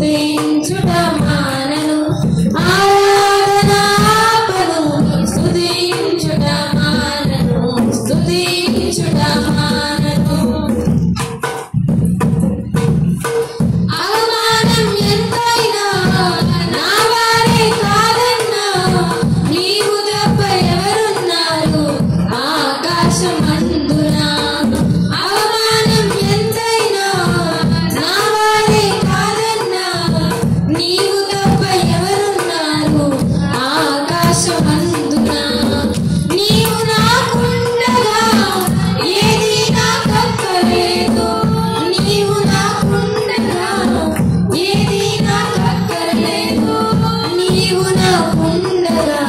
స్తుతించుట మానను, ఆరాధన ఆపను, స్తుతించుట మానను, స్తుతించుట మానను. అవమానం ఎంతైనా నా వారే కాదన్నా, నీవు తప్ప ఎవరున్నారు ఆకాశమందున. అవమానం ఎంతైనా నా వారే కాదన్నా, నీవు తప్ప ఎవరున్నారు ఆకాశమందున. నీవు నాకుండగా ఏది నాకక్కర్లేదు, నీవు నాకుండగా ఏది నాకక్కర్లేదు, నీవు నాకుండగా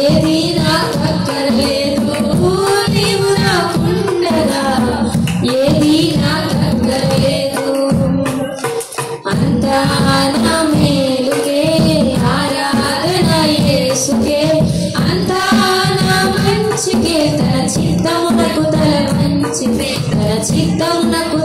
ఏది నాకక్కర్లేదు, నీవు నాకుండగా ఏది నాకక్కర్లేదు. అంతా నా మేలుకే, ఆరాధన యేసుకే, అంతా నా మంచికే, తన చిత్తమునకు తల వంచితే, తన చిత్తమునకు